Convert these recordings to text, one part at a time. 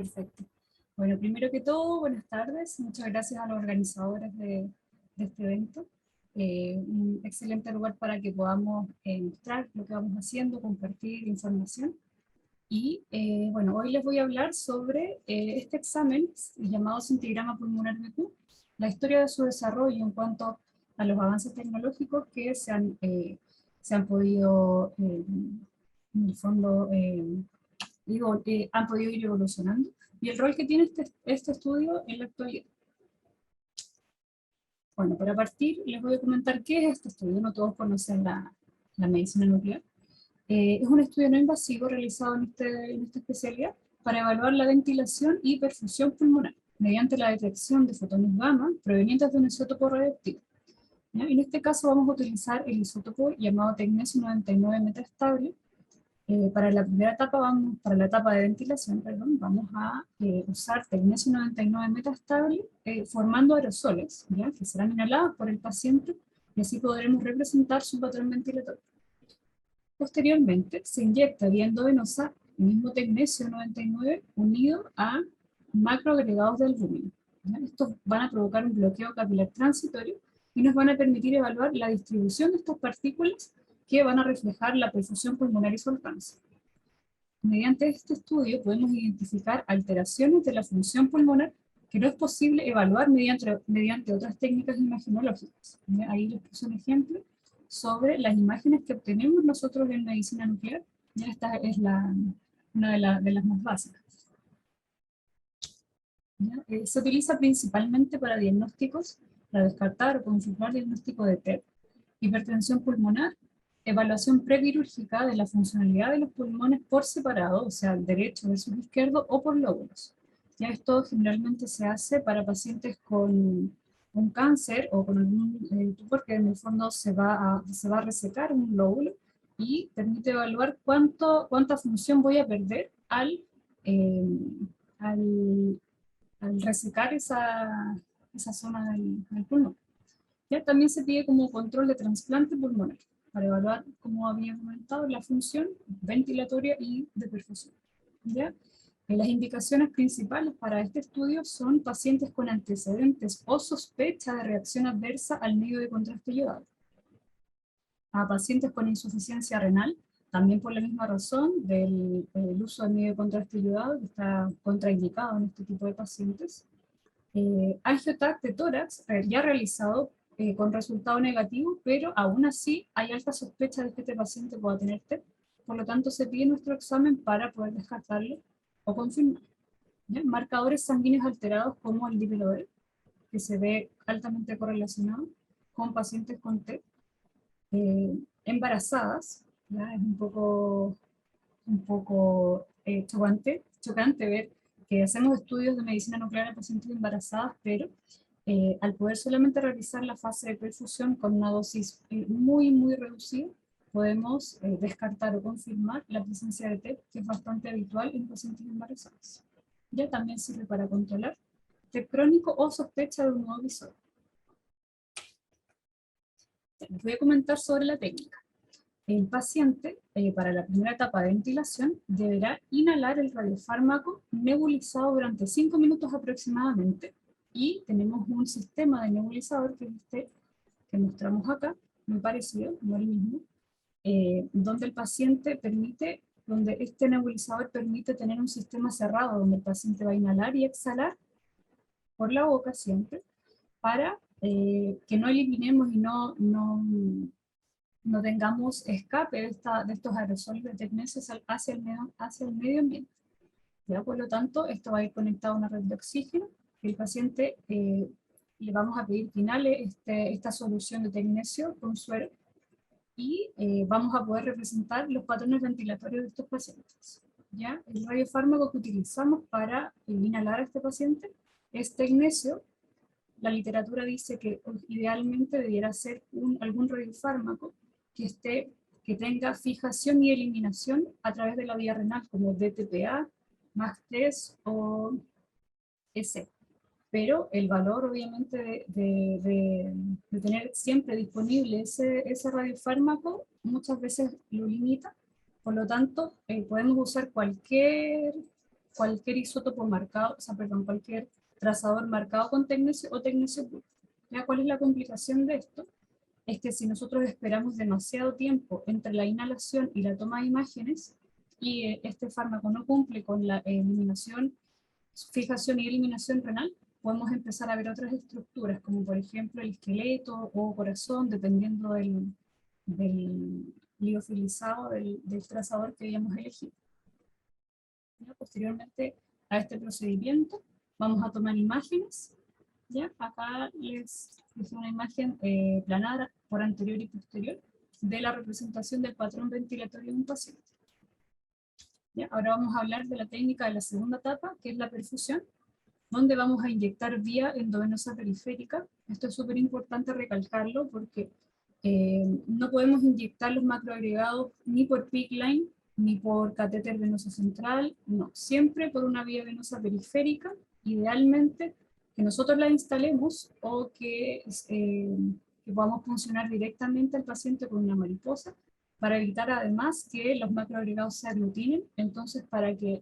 Perfecto. Bueno, primero que todo, buenas tardes. Muchas gracias a los organizadores de este evento. Un excelente lugar para que podamos mostrar lo que vamos haciendo, compartir información. Y bueno, hoy les voy a hablar sobre este examen llamado Scintigrama Pulmonar BQ, la historia de su desarrollo en cuanto a los avances tecnológicos que se han podido, en el fondo, han podido ir evolucionando y el rol que tiene este estudio en la actualidad. Bueno, para partir les voy a comentar qué es este estudio. No todos conocen la medicina nuclear. Es un estudio no invasivo realizado en esta especialidad para evaluar la ventilación y perfusión pulmonar mediante la detección de fotones gamma provenientes de un isótopo radioactivo. ¿Ya? En este caso vamos a utilizar el isótopo llamado tecnesio 99 metaestable. Para la primera etapa, para la etapa de ventilación, perdón, vamos a usar tecnesio 99 metaestable formando aerosoles, ¿ya? Que serán inhalados por el paciente y así podremos representar su patrón ventilatorio. Posteriormente, se inyecta vía endovenosa el mismo tecnesio 99 unido a macroagregados de albúmina. Estos van a provocar un bloqueo capilar transitorio y nos van a permitir evaluar la distribución de estas partículas que van a reflejar la perfusión pulmonar y su alcance. Mediante este estudio podemos identificar alteraciones de la función pulmonar que no es posible evaluar mediante otras técnicas imagenológicas. Ahí les puse un ejemplo sobre las imágenes que obtenemos nosotros en medicina nuclear. Ya esta es una de las más básicas. Se utiliza principalmente para diagnósticos, para descartar o confirmar diagnóstico de TEP, hipertensión pulmonar, evaluación prequirúrgica de la funcionalidad de los pulmones por separado, o sea, derecho versus izquierdo, o por lóbulos. Ya esto generalmente se hace para pacientes con un cáncer o con algún tumor que en el fondo se va a resecar un lóbulo y permite evaluar cuánta función voy a perder eh, al, al resecar esa zona del pulmón. ¿Ya? También se pide como control de trasplante pulmonar, para evaluar, como había comentado, la función ventilatoria y de perfusión. ¿Ya? Las indicaciones principales para este estudio son pacientes con antecedentes o sospecha de reacción adversa al medio de contraste iodado. A pacientes con insuficiencia renal, también por la misma razón del uso del medio de contraste iodado, que está contraindicado en este tipo de pacientes. Angiotac de tórax ya realizado con resultado negativo, pero aún así hay alta sospecha de que este paciente pueda tener TEP, por lo tanto se pide nuestro examen para poder descartarlo o confirmar. ¿Ya? Marcadores sanguíneos alterados como el lipid, que se ve altamente correlacionado con pacientes con TEP. Embarazadas, ¿ya? Es un poco chocante ver que hacemos estudios de medicina nuclear en pacientes embarazadas, pero al poder solamente realizar la fase de perfusión con una dosis muy reducida, podemos descartar o confirmar la presencia de TEP, que es bastante habitual en pacientes embarazadas. Ya también sirve para controlar TEP crónico o sospecha de un nuevo episodio. Les voy a comentar sobre la técnica. El paciente, para la primera etapa de ventilación, deberá inhalar el radiofármaco nebulizado durante 5 minutos aproximadamente. Y tenemos un sistema de nebulizador que es este que mostramos acá, muy parecido, no el mismo, donde el paciente donde este nebulizador permite tener un sistema cerrado, donde el paciente va a inhalar y exhalar por la boca siempre, para que no eliminemos y no tengamos escape de estos aerosoles de tecnesio hacia el medio ambiente. ¿Ya? Por lo tanto, esto va a ir conectado a una red de oxígeno, que el paciente le vamos a pedir que inhale esta solución de tecnesio con suero, y vamos a poder representar los patrones ventilatorios de estos pacientes. ¿Ya? El radiofármaco que utilizamos para inhalar a este paciente es tecnesio. La literatura dice que idealmente debiera ser algún radiofármaco que tenga fijación y eliminación a través de la vía renal, como DTPA, MAX3 o EC. Pero el valor, obviamente, de tener siempre disponible ese radiofármaco, muchas veces lo limita. Por lo tanto, podemos usar cualquier cualquier isótopo marcado, o sea, perdón, cualquier trazador marcado con tecnecio o tecnecio puro. ¿Ya? ¿Cuál es la complicación de esto? Es que si nosotros esperamos demasiado tiempo entre la inhalación y la toma de imágenes, y este fármaco no cumple con la eliminación, fijación y eliminación renal, podemos empezar a ver otras estructuras, como por ejemplo el esqueleto o corazón, dependiendo del liofilizado del trazador que hayamos elegido. ¿Ya? Posteriormente a este procedimiento, vamos a tomar imágenes. ¿Ya? Acá les hice una imagen planada por anterior y posterior de la representación del patrón ventilatorio de un paciente. ¿Ya? Ahora vamos a hablar de la técnica de la segunda etapa, que es la perfusión, donde vamos a inyectar vía endovenosa periférica. Esto es súper importante recalcarlo porque no podemos inyectar los macroagregados ni por PICC line, ni por catéter venoso central, no, siempre por una vía venosa periférica, idealmente que nosotros la instalemos o que podamos funcionar directamente al paciente con una mariposa, para evitar además que los macroagregados se aglutinen. Entonces, para que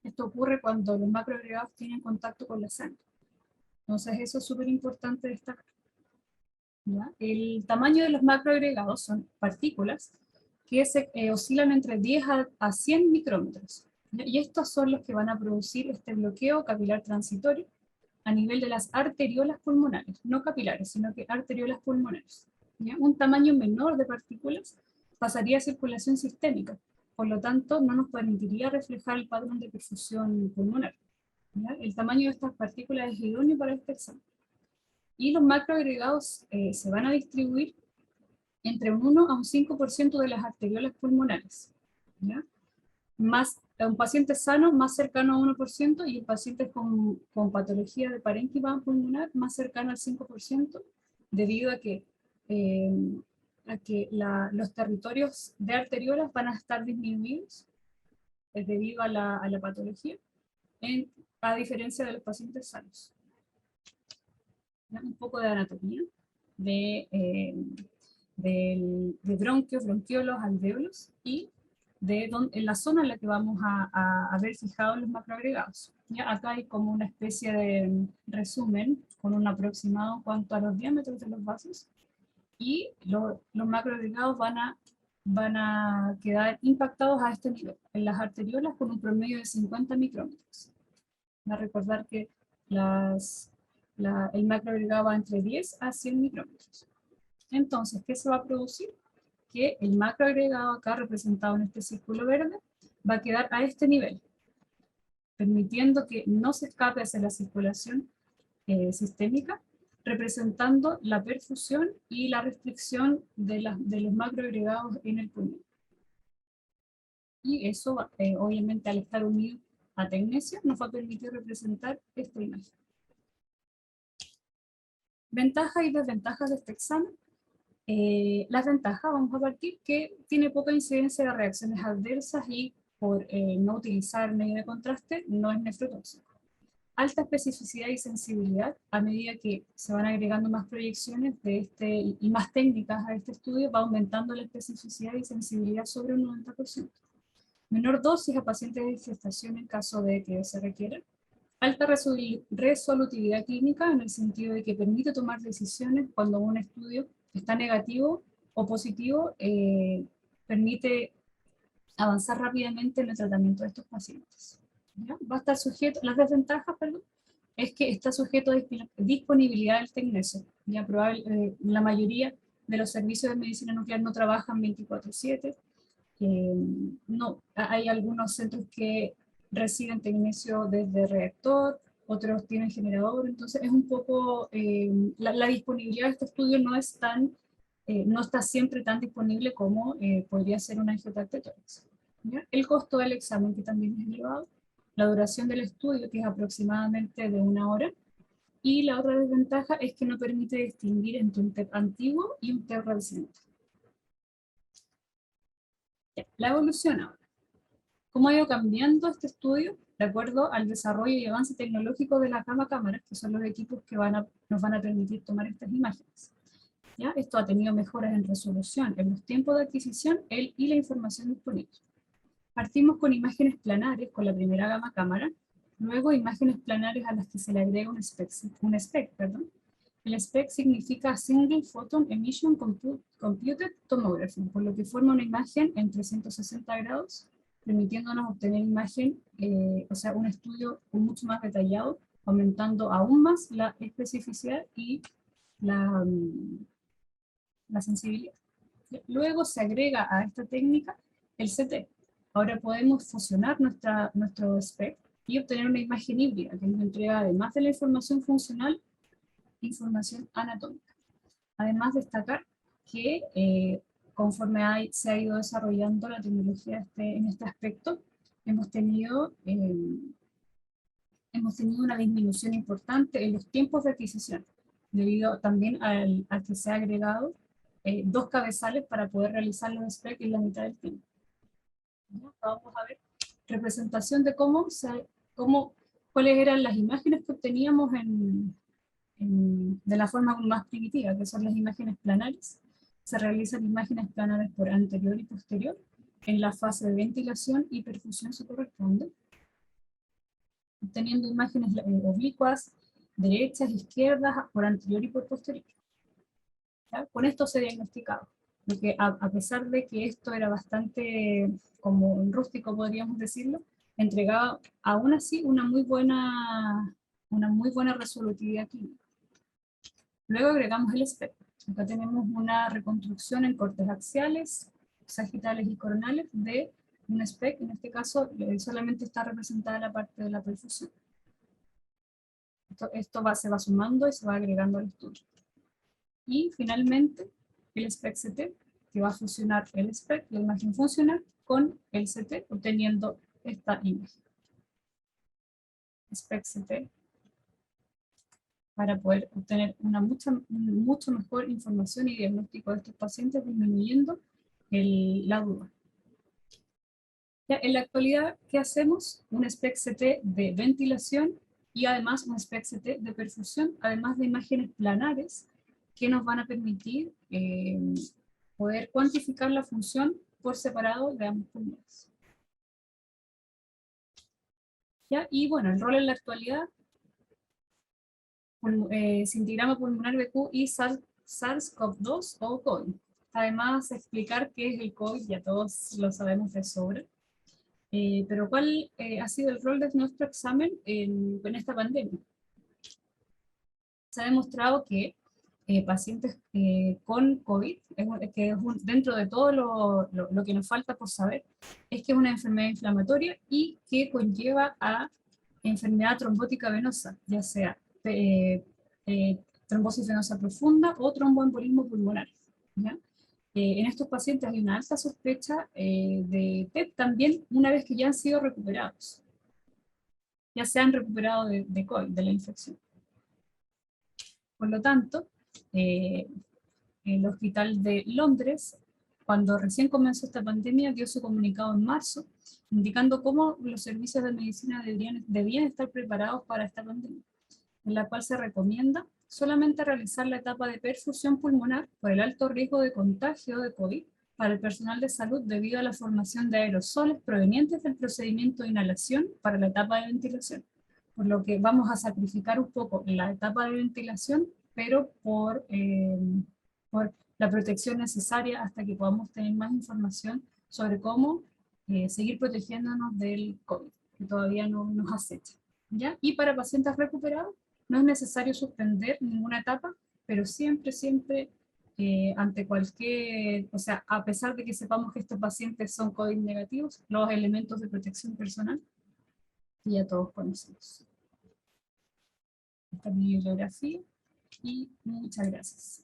esto ocurre cuando los macroagregados tienen contacto con la sangre. Entonces eso es súper importante destacar. ¿Ya? El tamaño de los macroagregados son partículas que oscilan entre 10 a 100 micrómetros. ¿Ya? Y estos son los que van a producir este bloqueo capilar transitorio a nivel de las arteriolas pulmonares, no capilares, sino que arteriolas pulmonares. ¿Ya? Un tamaño menor de partículas pasaría a circulación sistémica, por lo tanto no nos permitiría reflejar el patrón de perfusión pulmonar. ¿Ya? El tamaño de estas partículas es idóneo para este examen. Y los macroagregados se van a distribuir entre un 1 a un 5% de las arteriolas pulmonares. ¿Ya? Más, un paciente sano más cercano a 1%, y el paciente con patología de parénquima pulmonar más cercano al 5%, debido a que los territorios de arteriolas van a estar disminuidos debido a la patología, a diferencia de los pacientes sanos. Un poco de anatomía de bronquios, bronquiolos, alvéolos, y en la zona en la que vamos a ver fijados los macroagregados. ¿Ya? Acá hay como una especie de resumen con un aproximado en cuanto a los diámetros de los vasos, y los macroagregados van a quedar impactados a este nivel, en las arteriolas, con un promedio de 50 micrómetros. Va a recordar que el macroagregado va entre 10 a 100 micrómetros. Entonces, ¿qué se va a producir? Que el macroagregado acá representado en este círculo verde va a quedar a este nivel, permitiendo que no se escape hacia la circulación sistémica, representando la perfusión y la restricción de los macroagregados en el pulmón. Y eso, obviamente, al estar unido a tecnecio, nos va a permitir representar esta imagen. Ventajas y desventajas de este examen. Las ventajas, vamos a partir, que tiene poca incidencia de reacciones adversas y por no utilizar medio de contraste no es nefrotóxico. Alta especificidad y sensibilidad. A medida que se van agregando más proyecciones y más técnicas a este estudio, va aumentando la especificidad y sensibilidad sobre un 90%. Menor dosis a pacientes de gestación en caso de que se requiera. Alta resolutividad clínica, en el sentido de que permite tomar decisiones cuando un estudio está negativo o positivo, permite avanzar rápidamente en el tratamiento de estos pacientes. ¿Ya? Va a estar sujeto, las desventajas, perdón, es que está sujeto a disponibilidad del tecnecio. Ya la mayoría de los servicios de medicina nuclear no trabajan 24/7. No, hay algunos centros que reciben tecnecio desde reactor, otros tienen generador, entonces es un poco, la disponibilidad de este estudio no está siempre tan disponible como podría ser una angiotract de tórax. ¿Ya? El costo del examen, que también es elevado, la duración del estudio, que es aproximadamente de 1 hora, y la otra desventaja es que no permite distinguir entre un TEP antiguo y un TEP reciente. La evolución ahora. ¿Cómo ha ido cambiando este estudio de acuerdo al desarrollo y avance tecnológico de las cámaras, que son los equipos que nos van a permitir tomar estas imágenes? ¿Ya? Esto ha tenido mejoras en resolución, en los tiempos de adquisición y la información disponible. Partimos con imágenes planares, con la primera gama cámara, luego imágenes planares a las que se le agrega un SPECT, perdón. El SPECT significa Single Photon Emission Computed Tomography, por lo que forma una imagen en 360 grados, permitiéndonos obtener imagen, o sea, un estudio mucho más detallado, aumentando aún más la especificidad y la sensibilidad. Luego se agrega a esta técnica el CT. Ahora podemos fusionar nuestro SPECT y obtener una imagen híbrida que nos entrega, además de la información funcional, información anatómica. Además, destacar que conforme se ha ido desarrollando la tecnología en este aspecto, hemos tenido una disminución importante en los tiempos de adquisición, debido también al que se ha agregado 2 cabezales para poder realizar los SPECT en la mitad del tiempo. Vamos a ver representación de cuáles eran las imágenes que obteníamos de la forma más primitiva, que son las imágenes planares. Se realizan imágenes planares por anterior y posterior. En la fase de ventilación y perfusión se corresponde, obteniendo imágenes oblicuas, derechas, izquierdas, por anterior y por posterior. ¿Ya? Con esto se diagnosticaba. Porque a pesar de que esto era bastante como rústico, podríamos decirlo, entregaba aún así una muy buena resolutividad clínica. Luego agregamos el SPECT. Acá tenemos una reconstrucción en cortes axiales, sagitales y coronales de un SPECT. En este caso solamente está representada la parte de la perfusión. Esto se va sumando y se va agregando al estudio. Y finalmente el SPECT-CT, que va a fusionar el SPECT, la imagen funcional, con el CT, obteniendo esta imagen. SPECT-CT, para poder obtener una mucho mejor información y diagnóstico de estos pacientes, disminuyendo la duda. Ya, en la actualidad, ¿qué hacemos? Un SPECT-CT de ventilación y además un SPECT-CT de perfusión, además de imágenes planares que nos van a permitir poder cuantificar la función por separado de ambos pulmones. ¿Ya? Y bueno, el rol en la actualidad, cintigrama pulmonar BQ y SARS-CoV-2 o COVID. Además, explicar qué es el COVID, ya todos lo sabemos de sobra. Pero ¿cuál ha sido el rol de nuestro examen en esta pandemia? Se ha demostrado que pacientes con COVID, dentro de todo lo que nos falta por saber, es que es una enfermedad inflamatoria y que conlleva a enfermedad trombótica venosa, ya sea trombosis venosa profunda o tromboembolismo pulmonar. ¿Ya? En estos pacientes hay una alta sospecha de TEP también una vez que ya han sido recuperados. Ya se han recuperado de COVID, de la infección. Por lo tanto, el Hospital de Londres, cuando recién comenzó esta pandemia, dio su comunicado en marzo, indicando cómo los servicios de medicina debían estar preparados para esta pandemia, en la cual se recomienda solamente realizar la etapa de perfusión pulmonar por el alto riesgo de contagio de COVID para el personal de salud debido a la formación de aerosoles provenientes del procedimiento de inhalación para la etapa de ventilación. Por lo que vamos a sacrificar un poco la etapa de ventilación, pero por la protección necesaria hasta que podamos tener más información sobre cómo seguir protegiéndonos del COVID, que todavía no nos acecha. ¿Ya? Y para pacientes recuperados, no es necesario suspender ninguna etapa, pero siempre, ante cualquier, o sea, a pesar de que sepamos que estos pacientes son COVID negativos, los elementos de protección personal que ya todos conocemos. Esta es mi bibliografía y muchas gracias.